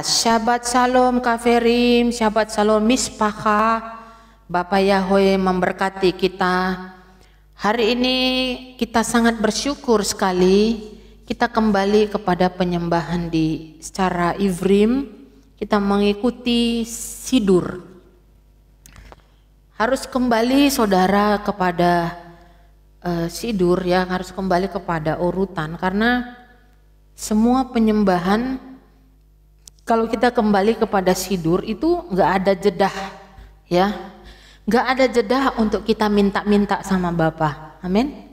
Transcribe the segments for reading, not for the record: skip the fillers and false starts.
Shabbat Shalom Kaferim, Shabbat Shalom Mispacha. Bapak Yahweh memberkati kita. Hari ini kita sangat bersyukur sekali kita kembali kepada penyembahan secara Ivrim. Kita mengikuti Sidur. Harus kembali saudara kepada Sidur ya, harus kembali kepada urutan karena semua penyembahan kalau kita kembali kepada Sidur itu nggak ada jedah ya, nggak ada jedah untuk kita minta-minta sama Bapa, amin.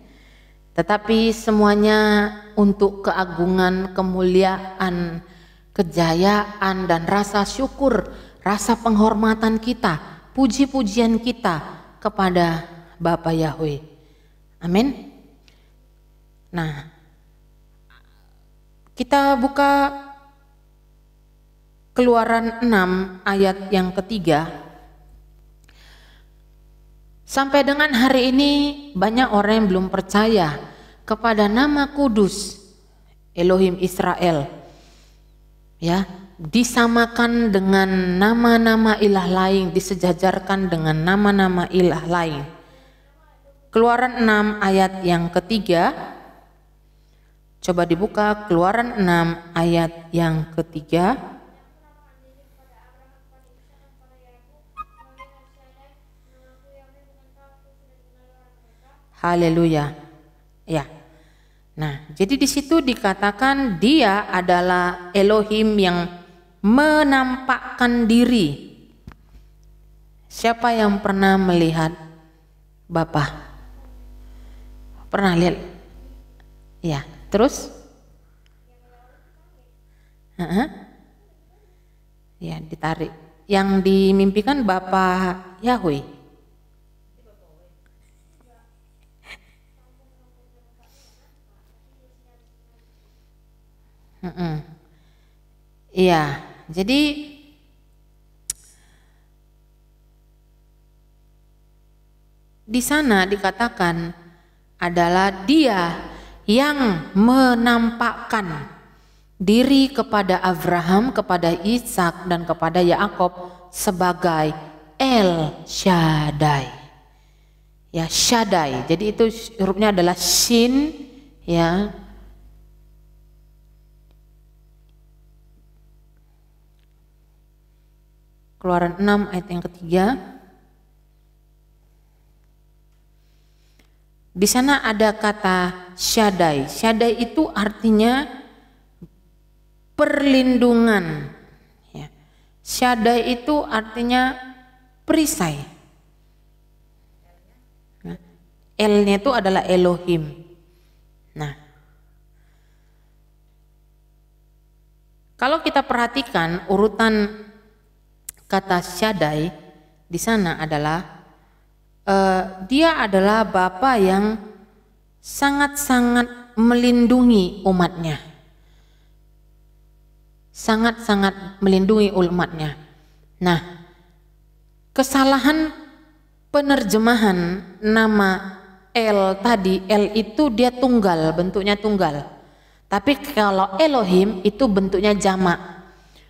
Tetapi semuanya untuk keagungan, kemuliaan, kejayaan dan rasa syukur, rasa penghormatan kita, puji-pujian kita kepada Bapa Yahweh, amin. Nah, kita buka Keluaran 6 ayat yang ketiga. Sampai dengan hari ini banyak orang yang belum percaya kepada nama kudus Elohim Israel. Ya, disamakan dengan nama-nama ilah lain, disejajarkan dengan nama-nama ilah lain. Keluaran 6 ayat yang ketiga. Coba dibuka Keluaran 6 ayat yang ketiga. Haleluya. Ya. Nah, jadi di situ dikatakan dia adalah Elohim yang menampakkan diri. Siapa yang pernah melihat Bapa? Pernah lihat? Ya, terus? Ya, ditarik. Yang dimimpikan Bapa Yahweh. Iya, jadi di sana dikatakan adalah dia yang menampakkan diri kepada Abraham, kepada Ishak dan kepada Yakub sebagai El Shaddai. Ya, Shaddai. Jadi itu hurufnya adalah Shin ya. Keluaran 6 ayat yang ketiga. Di sana ada kata Shaddai. Shaddai itu artinya perlindungan. Ya. Shaddai itu artinya perisai. Nah, L-nya itu adalah Elohim. Nah, kalau kita perhatikan urutan kata Shaddai di sana adalah dia adalah Bapa yang sangat-sangat melindungi umatnya, sangat-sangat melindungi umatnya. Nah, kesalahan penerjemahan nama El tadi, El itu dia tunggal, bentuknya tunggal. Tapi kalau Elohim itu bentuknya jamak.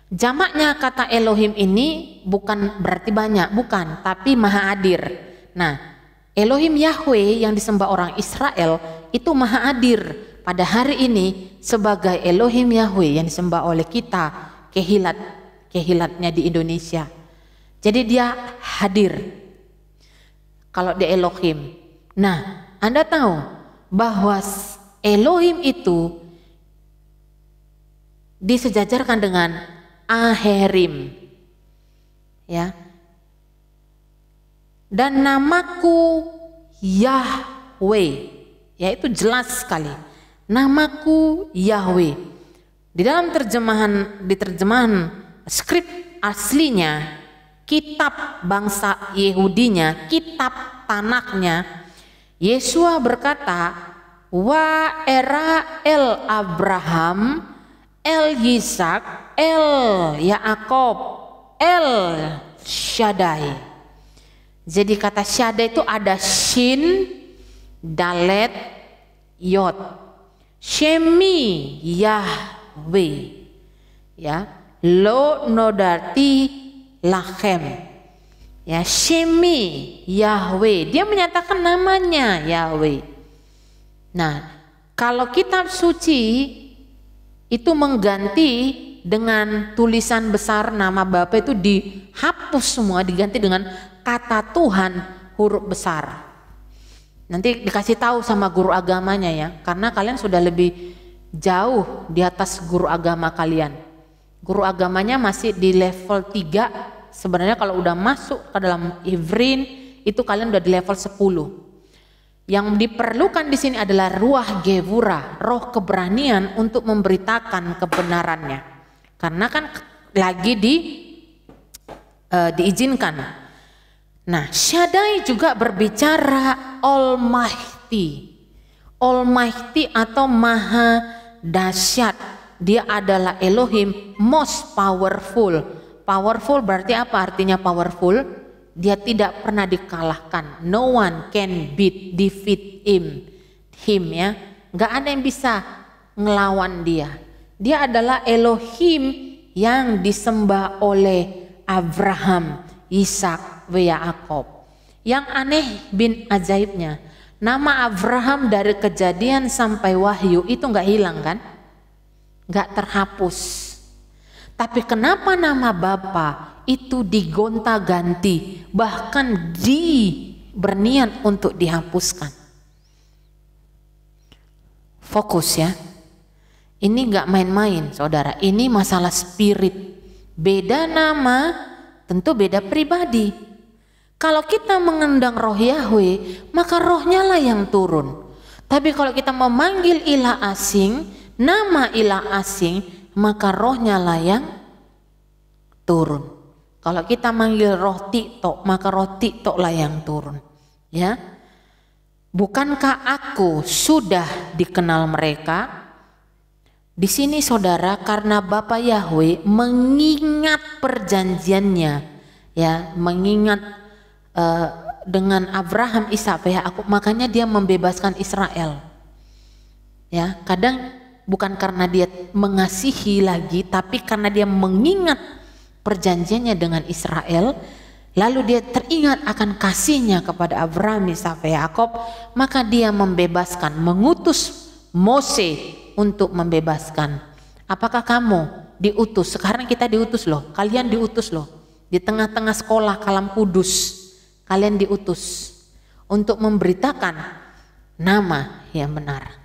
Jamaknya kata Elohim ini bukan berarti banyak, bukan, tapi maha hadir. Nah, Elohim Yahweh yang disembah orang Israel itu maha hadir pada hari ini sebagai Elohim Yahweh yang disembah oleh kita, kehilatnya di Indonesia. Jadi dia hadir kalau dia Elohim. Nah, Anda tahu bahwa Elohim itu disejajarkan dengan Aherim ya, dan namaku Yahweh, yaitu jelas sekali namaku Yahweh. Di dalam terjemahan skrip aslinya, kitab bangsa Yehudinya, kitab Tanaknya, Yesua berkata, wa era el Abraham, El Yisak, El Yaakov, El Shaddai. Jadi kata Shaddai itu ada Shin, Dalet, Yod. Shemi Yahweh. Ya, lo nodarti lachem. Ya, Shemi Yahweh, dia menyatakan namanya Yahweh. Nah, kalau kitab suci itu mengganti dengan tulisan besar nama Bapa itu dihapus semua, diganti dengan kata Tuhan huruf besar. Nanti dikasih tahu sama guru agamanya ya, karena kalian sudah lebih jauh di atas guru agama kalian. Guru agamanya masih di level 3. Sebenarnya kalau udah masuk ke dalam Ivrin itu kalian udah di level 10. Yang diperlukan di sini adalah ruah gevura, roh keberanian untuk memberitakan kebenarannya. Karena kan lagi diizinkan. Nah, Shaddai juga berbicara Almighty. Almighty atau Maha Dahsyat. Dia adalah Elohim most powerful. Powerful berarti apa artinya powerful? Dia tidak pernah dikalahkan. No one can defeat him ya. Nggak ada yang bisa ngelawan dia. Dia adalah Elohim yang disembah oleh Abraham, Ishak, Yaakov. Yang aneh bin ajaibnya, nama Abraham dari Kejadian sampai Wahyu itu nggak hilang kan? Nggak terhapus. Tapi kenapa nama Bapa itu digonta-ganti, bahkan berniat untuk dihapuskan? Fokus ya. Ini nggak main-main saudara, ini masalah spirit. Beda nama, tentu beda pribadi. Kalau kita mengundang roh Yahweh, maka rohnya lah yang turun. Tapi kalau kita memanggil ilah asing, nama ilah asing, maka rohnya lah yang turun. Kalau kita manggil roh TikTok, maka roh TikTok lah yang turun. Ya, bukankah aku sudah dikenal mereka? Di sini saudara, karena Bapa Yahweh mengingat perjanjiannya, ya, mengingat dengan Abraham, Ishak, Yakub, makanya dia membebaskan Israel. Ya, kadang bukan karena dia mengasihi lagi, tapi karena dia mengingat perjanjiannya dengan Israel, lalu dia teringat akan kasihnya kepada Abraham, Ishak, Yakub, maka dia membebaskan, mengutus Mose untuk membebaskan. Apakah kamu diutus? Sekarang kita diutus loh, kalian diutus loh. Di tengah-tengah sekolah Kalam Kudus, kalian diutus untuk memberitakan nama yang benar.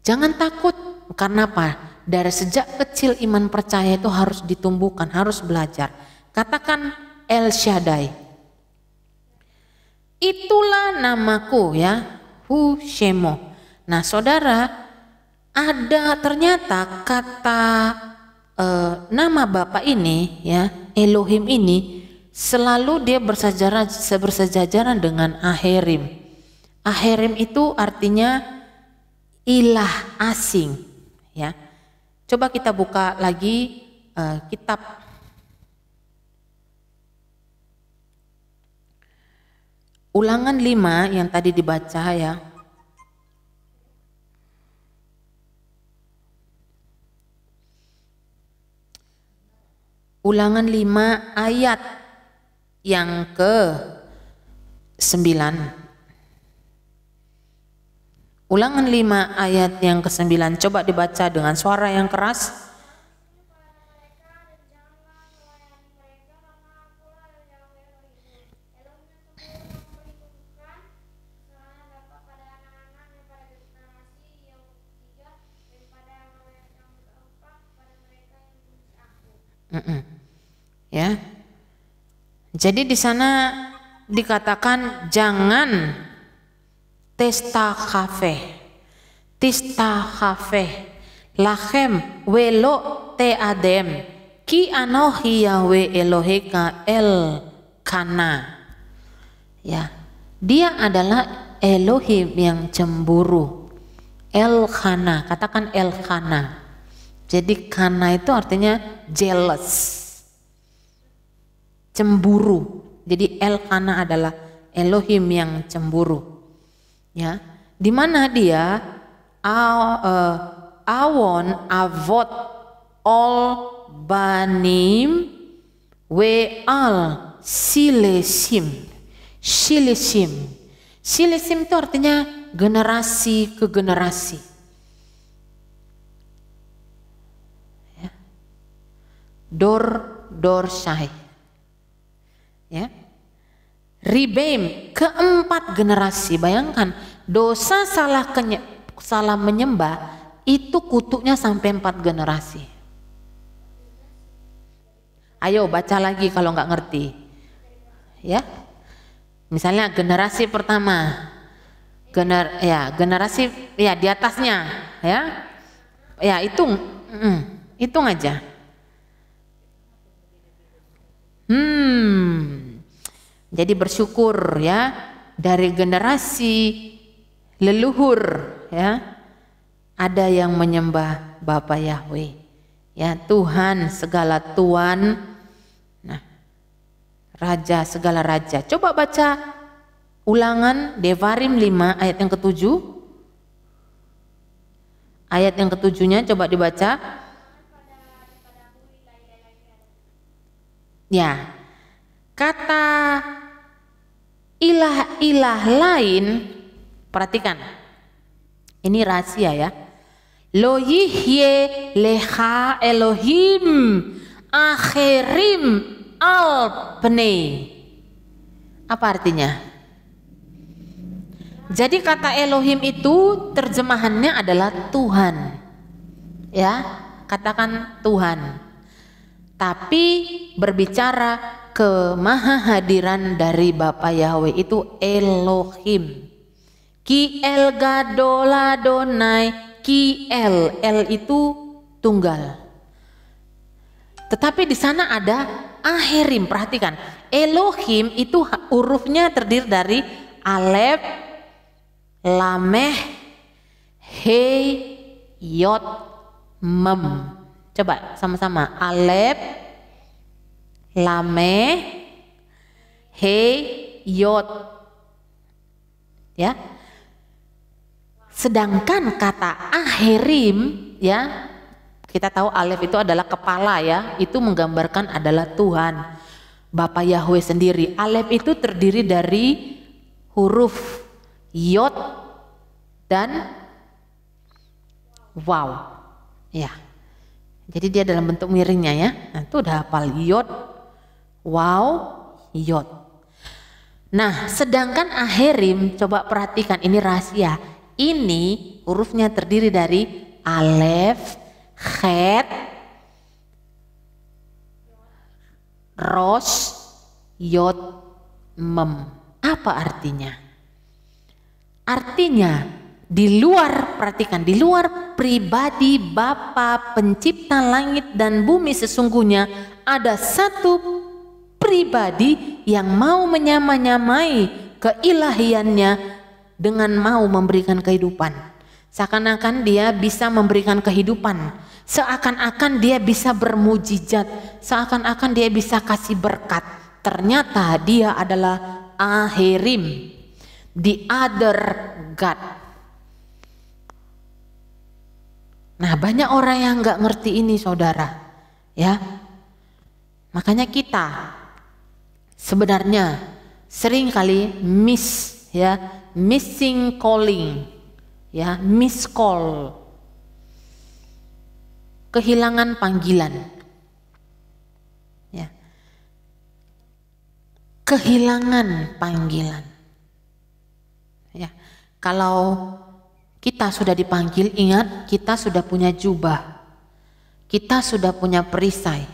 Jangan takut, karena apa? Dari sejak kecil iman percaya itu harus ditumbuhkan, harus belajar. Katakan El Shaddai. Itulah namaku ya, Hu Shemo. Nah saudara, ada ternyata kata nama Bapa ini ya, Elohim ini selalu dia bersejajaran dengan Aherim. Aherim itu artinya ilah asing ya. Coba kita buka lagi kitab Ulangan 5 yang tadi dibaca ya. Ulangan 5 ayat yang ke-9. Ulangan 5 ayat yang ke-9, coba dibaca dengan suara yang keras. Ya. Jadi di sana dikatakan jangan testa kafe lachem welo te adem ki anohi Yahweh Eloheka el kana. Ya, dia adalah Elohim yang cemburu. El kana, katakan el kana. Jadi kana itu artinya jealous, cemburu. Jadi el kana adalah Elohim yang cemburu. Ya, di mana dia awon avot ol banim we al silesim. Silesim itu artinya generasi ke generasi. Ya. Dor syai. Ya. Ribeim, keempat generasi. Bayangkan, dosa salah menyembah itu kutuknya sampai 4 generasi. Ayo baca lagi kalau nggak ngerti. Ya. Misalnya generasi pertama, generasi ya di atasnya, ya hitung aja. Jadi bersyukur ya dari generasi leluhur ya ada yang menyembah Bapa Yahweh, ya Tuhan segala Tuan. Raja segala raja. Coba baca Ulangan Devarim 5 ayat yang ke-7. Ayat yang ke-7-nya coba dibaca. Ya. Kata ilah-ilah lain, perhatikan. Ini rahasia ya. Lo yihye leha Elohim akhirim al-pnei. Apa artinya? Jadi kata Elohim itu terjemahannya adalah Tuhan. Ya, katakan Tuhan. Tapi berbicara kemahahadiran dari Bapa Yahweh itu Elohim. Ki el gadol Adonai, ki el itu tunggal. Tetapi di sana ada Ahirim, perhatikan. Elohim itu hurufnya terdiri dari Alef, Lameh, He, Yod, Mem. Coba sama-sama. Alef, Lameh, He, Yod. Ya. Sedangkan kata Ahirim, ya, kita tahu Alef itu adalah kepala ya, itu menggambarkan adalah Tuhan, Bapa Yahweh sendiri. Alef itu terdiri dari huruf Yod dan Waw. Ya. Jadi dia dalam bentuk miringnya ya. Nah, itu udah hafal Yod, Waw, Yod. Nah, sedangkan Ahirim, coba perhatikan ini rahasia. Ini hurufnya terdiri dari Alef, Chet, Ros, Yod, Mem. Apa artinya? Artinya di luar, perhatikan, di luar pribadi Bapa pencipta langit dan bumi sesungguhnya ada satu pribadi yang mau menyamai keilahiannya dengan mau memberikan kehidupan. Seakan-akan dia bisa memberikan kehidupan, seakan-akan dia bisa bermujizat, seakan-akan dia bisa kasih berkat. Ternyata dia adalah Ahirim, the other God. Nah, banyak orang yang nggak ngerti ini, saudara, ya. Makanya kita sebenarnya sering kali missing calling. Ya, miss call, kehilangan panggilan, ya, kehilangan panggilan, ya. Kalau kita sudah dipanggil, ingat kita sudah punya jubah, kita sudah punya perisai.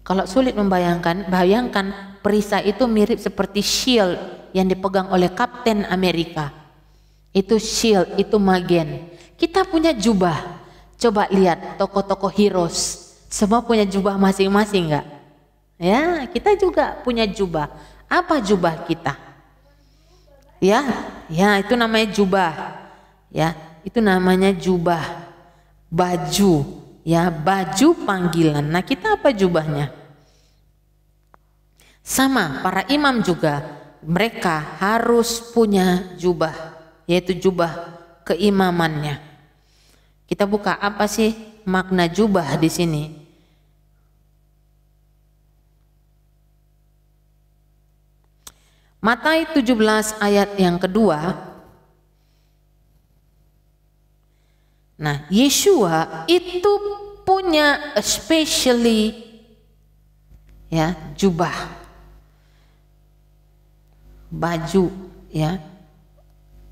Kalau sulit membayangkan, bayangkan perisai itu mirip seperti shield yang dipegang oleh Kapten Amerika. Itu shield, itu magen. Kita punya jubah. Coba lihat tokoh-tokoh heroes, semua punya jubah masing-masing enggak? Ya, kita juga punya jubah. Apa jubah kita? Ya, itu namanya jubah. Ya, itu namanya jubah. Baju, ya, baju panggilan. Nah, kita apa jubahnya? Sama, para imam juga, mereka harus punya jubah, yaitu jubah keimamannya. Kita buka apa sih makna jubah di sini. Matius 17 ayat yang kedua. Nah, Yeshua itu punya especially ya jubah, baju, ya,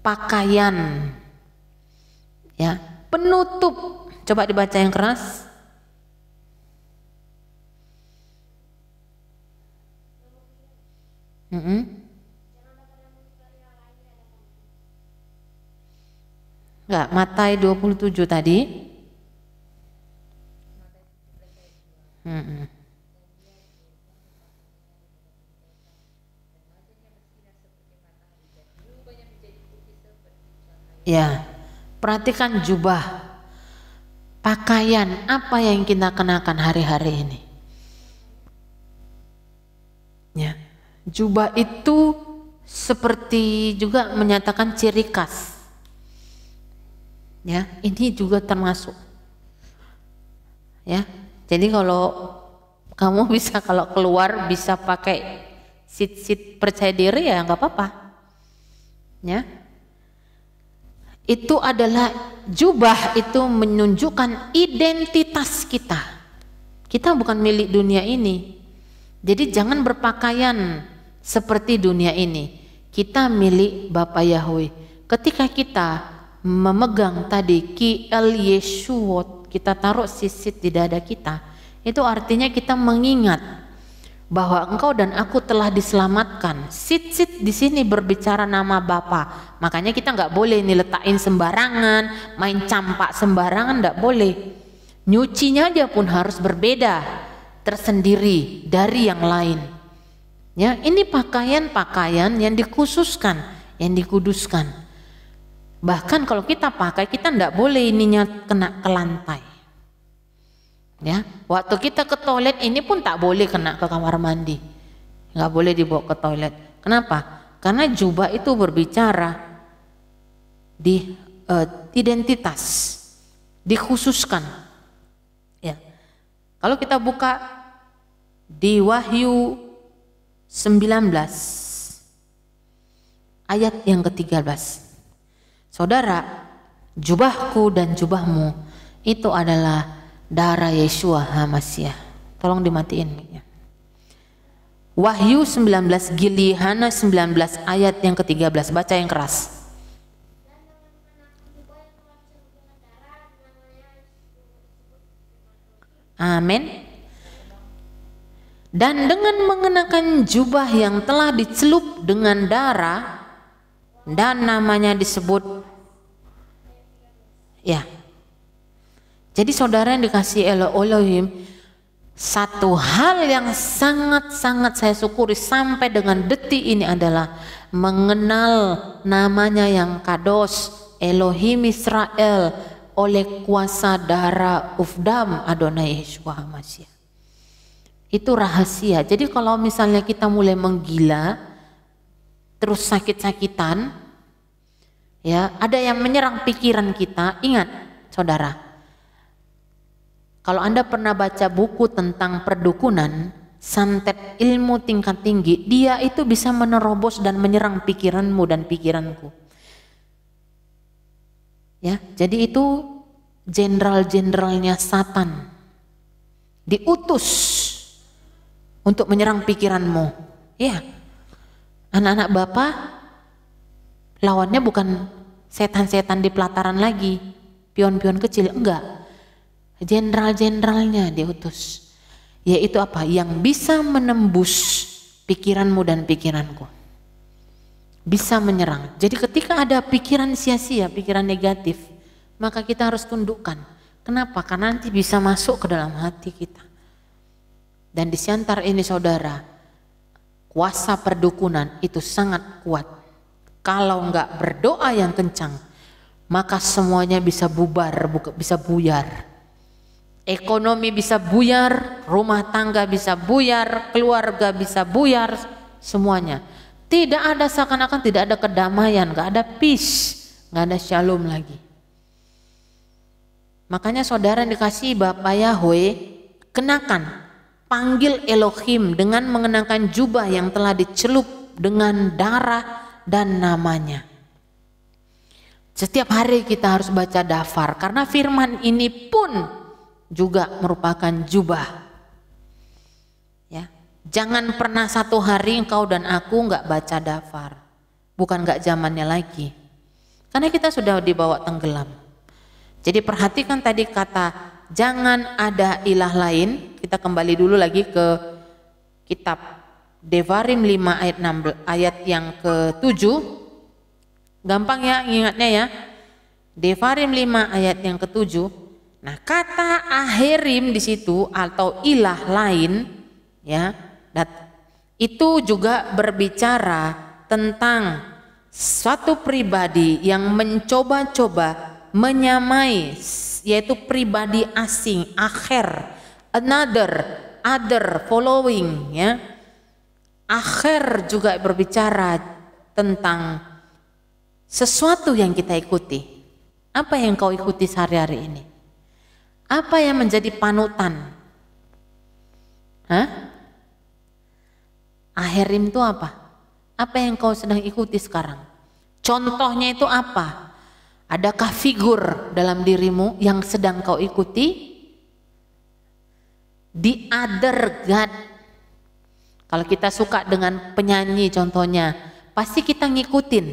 pakaian, ya, penutup. Coba dibaca yang keras. Enggak, Matius 27 tadi. Ya, perhatikan jubah, pakaian apa yang kita kenakan hari-hari ini. Ya, jubah itu seperti juga menyatakan ciri khas. Ya, ini juga termasuk. Ya, jadi kalau kamu bisa kalau keluar bisa pakai sit percaya diri ya nggak apa-apa. Ya, itu adalah jubah itu menunjukkan identitas kita. Kita bukan milik dunia ini. Jadi jangan berpakaian seperti dunia ini. Kita milik Bapa Yahweh. Ketika kita memegang tadi Ki El Yeshuot, kita taruh sisit di dada kita, itu artinya kita mengingat bahwa engkau dan aku telah diselamatkan. Sit di sini berbicara nama Bapa. Makanya kita nggak boleh nih letakin sembarangan, main campak sembarangan, nggak boleh. Nyucinya aja pun harus berbeda, tersendiri dari yang lain. Ya, ini pakaian-pakaian yang dikhususkan, yang dikuduskan. Bahkan kalau kita pakai, kita ndak boleh ininya kena ke lantai. Ya, waktu kita ke toilet ini pun tak boleh kena ke kamar mandi, nggak boleh dibawa ke toilet. Kenapa? Karena jubah itu berbicara di identitas, dikhususkan. Ya, kalau kita buka di Wahyu 19 ayat yang ke-13. Saudara, jubahku dan jubahmu itu adalah darah Yeshua HaMashiach. Tolong dimatiin mic-nya. Wahyu 19, Gilihana 19 ayat yang ke-13. Baca yang keras. Amin. Dan dengan mengenakan jubah yang telah dicelup dengan darah dan namanya disebut, ya. Jadi saudara yang dikasih Elohim, satu hal yang sangat-sangat saya syukuri sampai dengan detik ini adalah mengenal namanya yang kados, Elohim Israel, oleh kuasa darah Ufdam Adonai Yeshua HaMashiach. Itu rahasia. Jadi kalau misalnya kita mulai menggila, terus sakit-sakitan, ya, ada yang menyerang pikiran kita. Ingat, saudara, kalau Anda pernah baca buku tentang perdukunan, santet ilmu tingkat tinggi, dia itu bisa menerobos dan menyerang pikiranmu dan pikiranku. Ya, jadi itu jenderal-jenderalnya Satan, diutus untuk menyerang pikiranmu. Ya, anak-anak Bapak lawannya bukan setan-setan di pelataran lagi, pion-pion kecil, enggak. Jenderal-jenderalnya diutus. Yaitu apa? Yang bisa menembus pikiranmu dan pikiranku. Bisa menyerang. Jadi ketika ada pikiran sia-sia, pikiran negatif, maka kita harus tundukkan. Kenapa? Karena nanti bisa masuk ke dalam hati kita. Dan di siantar ini saudara, kuasa perdukunan itu sangat kuat. Kalau enggak berdoa yang kencang, maka semuanya bisa bubar, bisa buyar. Ekonomi bisa buyar, rumah tangga bisa buyar, keluarga bisa buyar, semuanya. Tidak ada, seakan-akan tidak ada kedamaian, enggak ada peace, enggak ada shalom lagi. Makanya saudara dikasih Bapak Yahweh, kenakan, panggil Elohim dengan mengenakan jubah yang telah dicelup dengan darah dan namanya. Setiap hari kita harus baca dafar, karena firman ini pun juga merupakan jubah. Ya, jangan pernah satu hari engkau dan aku nggak baca dafar. Bukan nggak zamannya lagi, karena kita sudah dibawa tenggelam. Jadi perhatikan tadi kata jangan ada ilah lain. Kita kembali dulu lagi ke kitab Devarim 5 ayat 16, ayat yang ke-7. Gampang ya ingatnya ya. Devarim 5 ayat yang ke-7. Nah, kata aherim di situ atau ilah lain ya, itu juga berbicara tentang suatu pribadi yang mencoba-coba menyamai, yaitu pribadi asing, akhir, another, other, following ya. Akhir juga berbicara tentang sesuatu yang kita ikuti. Apa yang kau ikuti sehari-hari ini? Apa yang menjadi panutan? Aherim itu apa? Apa yang kau sedang ikuti sekarang? Contohnya itu apa? Adakah figur dalam dirimu yang sedang kau ikuti? The other God. Kalau kita suka dengan penyanyi contohnya, pasti kita ngikutin.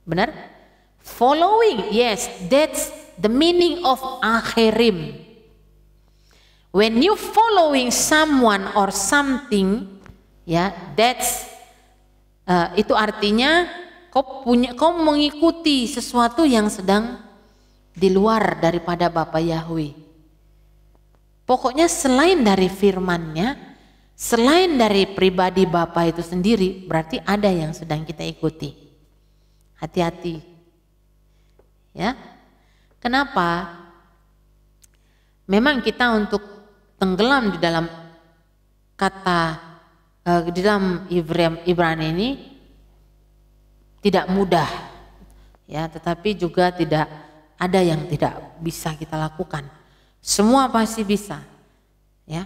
Benar? Following, yes, that's the meaning of aherim. When you following someone or something, ya, that's itu artinya kau mengikuti sesuatu yang sedang di luar daripada Bapa Yahweh. Pokoknya selain dari firman-Nya, selain dari pribadi Bapa itu sendiri, berarti ada yang sedang kita ikuti. Hati-hati. Ya. Kenapa? Memang kita untuk tenggelam di dalam kata di dalam Ibrani ini tidak mudah, ya, tetapi juga tidak ada yang tidak bisa kita lakukan. Semua pasti bisa, ya.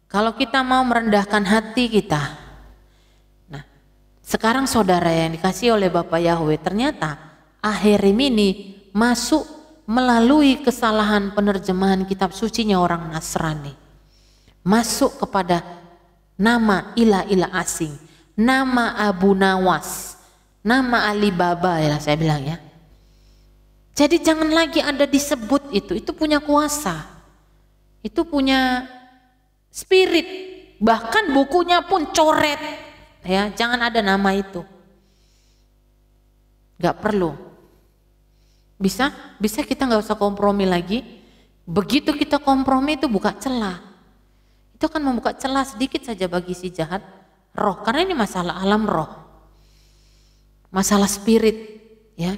Kalau kita mau merendahkan hati kita. Nah, sekarang saudara yang dikasih oleh Bapak Yahweh, ternyata aherim ini masuk melalui kesalahan penerjemahan kitab sucinya orang Nasrani. Masuk kepada nama ilah-ilah asing, nama Abu Nawas, nama Alibaba ya saya bilang ya. Jadi jangan lagi ada disebut itu punya kuasa, itu punya spirit, bahkan bukunya pun coret ya, jangan ada nama itu, nggak perlu. Bisa kita nggak usah kompromi lagi. Begitu kita kompromi itu buka celah, itu akan membuka celah sedikit saja bagi si jahat roh, karena ini masalah alam roh. Masalah spirit ya,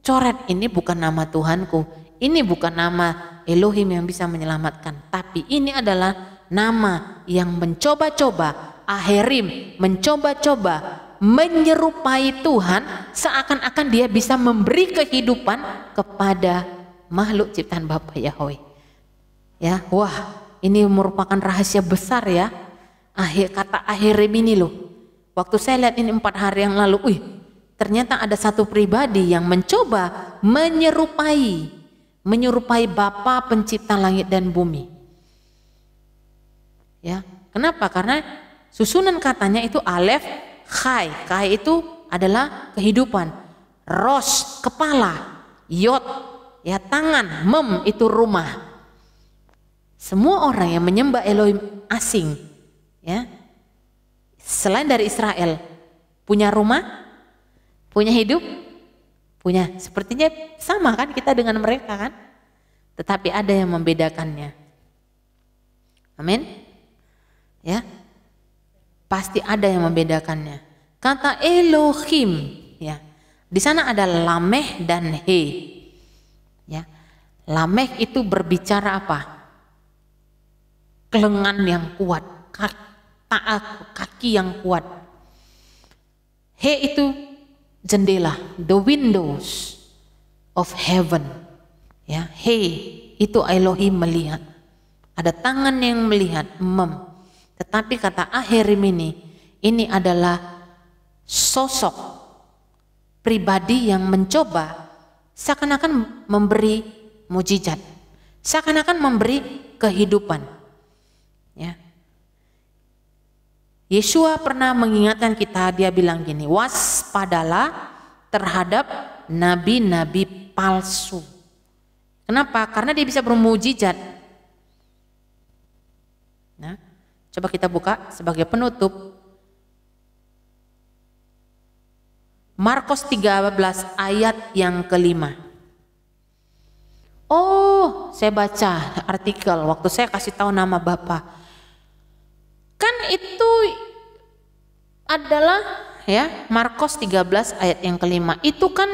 coret ini bukan nama Tuhanku, ini bukan nama Elohim yang bisa menyelamatkan, tapi ini adalah nama yang mencoba-coba, aherim, mencoba-coba menyerupai Tuhan, seakan-akan dia bisa memberi kehidupan kepada makhluk ciptaan Bapa Yahweh. Ya, wah, ini merupakan rahasia besar ya. Kata aherim ini loh. Waktu saya lihat ini 4 hari yang lalu, ternyata ada satu pribadi yang mencoba menyerupai Bapa pencipta langit dan bumi. Ya, kenapa? Karena susunan katanya itu alef, khai. Khai itu adalah kehidupan. Ros, kepala. Yod, ya tangan. Mem, itu rumah. Semua orang yang menyembah Elohim asing, ya, selain dari Israel, punya rumah, punya hidup, punya, sepertinya sama kan kita dengan mereka kan, tetapi ada yang membedakannya. Amin. Ya, pasti ada yang membedakannya. Kata Elohim, ya, di sana ada Lameh dan He. Ya, Lameh itu berbicara apa? Kelengan yang kuat, kaki yang kuat. He itu jendela, the windows of heaven. Ya, He. itu Elohim melihat. Ada tangan yang melihat, Tetapi kata Ahirimini, ini adalah sosok pribadi yang mencoba seakan-akan memberi mujizat, seakan-akan memberi kehidupan. Ya. Yeshua pernah mengingatkan kita, dia bilang gini, waspadalah terhadap nabi-nabi palsu. Kenapa? Karena dia bisa bermujizat. Nah, coba kita buka sebagai penutup Markus 13 ayat yang kelima. Oh, saya baca artikel waktu saya kasih tahu nama Bapak. Kan itu adalah ya Markus 13 ayat yang kelima. Itu kan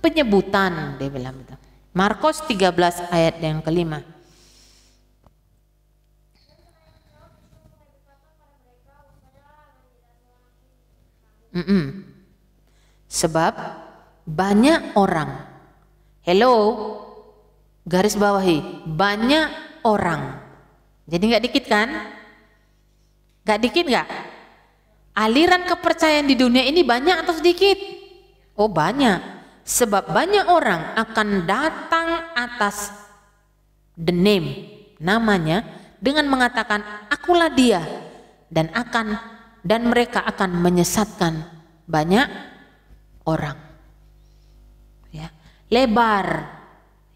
penyebutan, dia bilang gitu. Markus 13 ayat yang kelima. Sebab banyak orang, garis bawahi, banyak orang. Jadi nggak dikit kan? Nggak dikit nggak? Aliran kepercayaan di dunia ini banyak atau sedikit? Oh banyak. Sebab banyak orang akan datang atas the name, namanya, dengan mengatakan akulah dia, dan mereka akan menyesatkan banyak orang. Ya, lebar.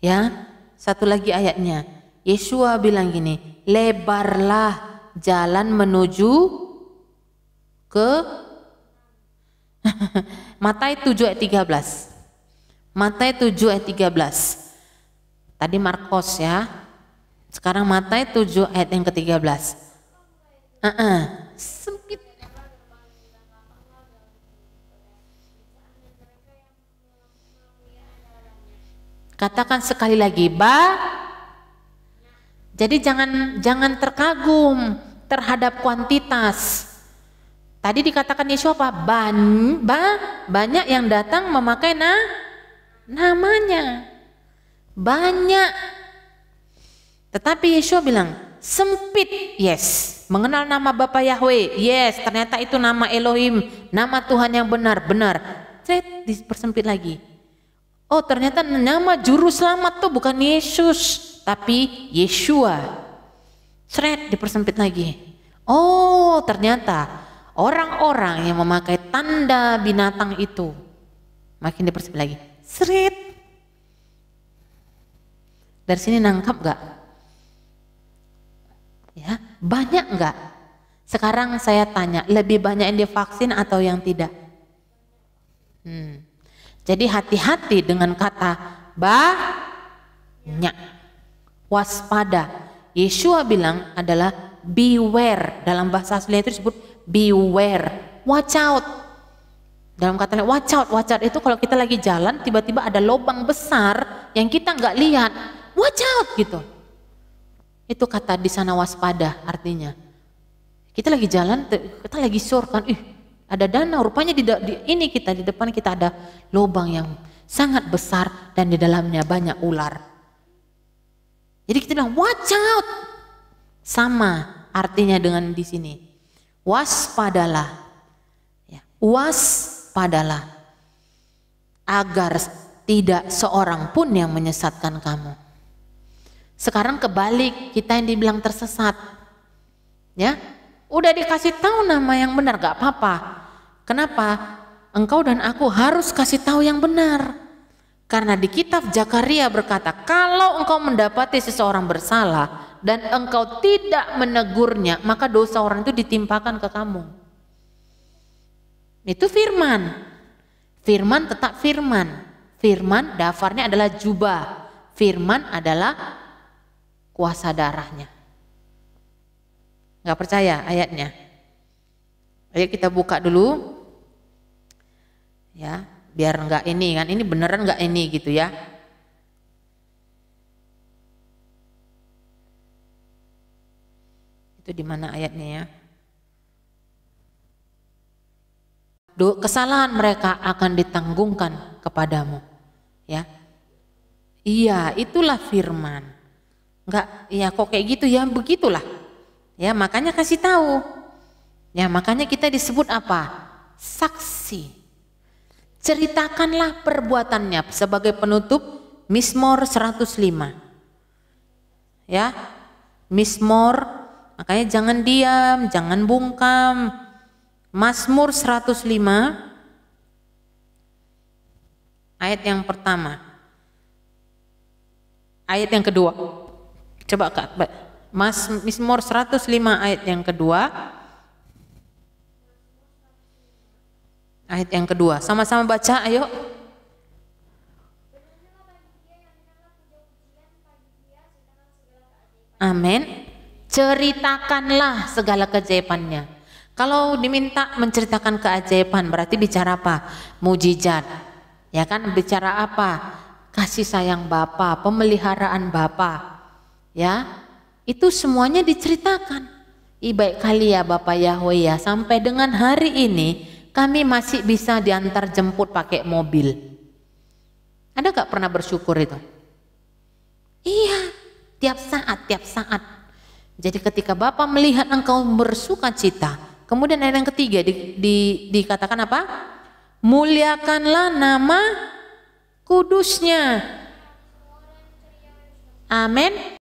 Ya, satu lagi ayatnya. Yeshua bilang gini, lebarlah jalan menuju ke Matius 7 ayat 13. Matius 7 ayat 13. Tadi Markus ya. Sekarang Matius 7 ayat yang ke-13. Sempit. Katakan sekali lagi, jadi jangan terkagum terhadap kuantitas. Tadi dikatakan Yesus apa? Banyak yang datang memakai namanya. Banyak. Tetapi Yesus bilang, sempit, yes. Mengenal nama Bapa Yahweh, yes. Ternyata itu nama Elohim, nama Tuhan yang benar. Dipersempit lagi. Oh, ternyata nama juru selamat tuh bukan Yesus, tapi Yeshua. Dipersempit lagi. Oh, ternyata orang-orang yang memakai tanda binatang itu, makin dipersempit lagi. Dari sini nangkap gak? Ya, banyak gak? Sekarang saya tanya, lebih banyak yang divaksin atau yang tidak? Jadi hati-hati dengan kata banyak. Waspada. Yeshua bilang adalah beware. Dalam bahasa aslinya itu disebut beware. Watch out. Dalam katanya watch out itu kalau kita lagi jalan tiba-tiba ada lubang besar yang kita nggak lihat. Watch out gitu. Itu kata di sana waspada artinya. Kita lagi jalan, kita lagi sure kan, ada danau, rupanya di depan kita ada lubang yang sangat besar dan di dalamnya banyak ular. Jadi kita bilang watch out. Sama artinya dengan di sini. Waspadalah. Ya, waspadalah agar tidak seorang pun yang menyesatkan kamu. Sekarang kebalik, kita yang dibilang tersesat. Ya, udah dikasih tahu nama yang benar, gak apa-apa. Kenapa? Engkau dan aku harus kasih tahu yang benar. Karena di kitab Zakaria berkata, kalau engkau mendapati seseorang bersalah dan engkau tidak menegurnya, maka dosa orang itu ditimpakan ke kamu. Itu firman. Firman tetap firman. Firman dafarnya adalah jubah. Firman adalah kuasa darahnya. Gak percaya ayatnya? Ayo kita buka dulu. Ya, biar enggak ini kan, ini beneran enggak ini gitu ya. Itu di mana ayatnya ya? Kesalahan mereka akan ditanggungkan kepadamu. Ya. Iya, itulah firman. Enggak, ya kok kayak gitu ya, begitulah. Ya, makanya kasih tahu. Ya, makanya kita disebut apa? Saksi. Ceritakanlah perbuatannya sebagai penutup Mizmor 105. Ya, Mizmor, makanya jangan diam, jangan bungkam. Mazmur 105 ayat yang pertama, ayat yang kedua. Coba Kak, Mizmor 105 ayat yang kedua. Ayat yang kedua, sama-sama baca, ayo. Amin. Ceritakanlah segala keajaibannya. Kalau diminta menceritakan keajaiban, berarti bicara apa? Mujizat. Ya kan, bicara apa? Kasih sayang Bapa, pemeliharaan Bapa. Ya, itu semuanya diceritakan. Baik kali ya Bapak Yahweh ya, sampai dengan hari ini kami masih bisa diantar jemput pakai mobil. Ada gak pernah bersyukur itu? Iya, tiap saat. Jadi ketika Bapa melihat engkau bersuka cita, kemudian ayat yang ketiga dikatakan apa? Muliakanlah nama kudusnya. Amin.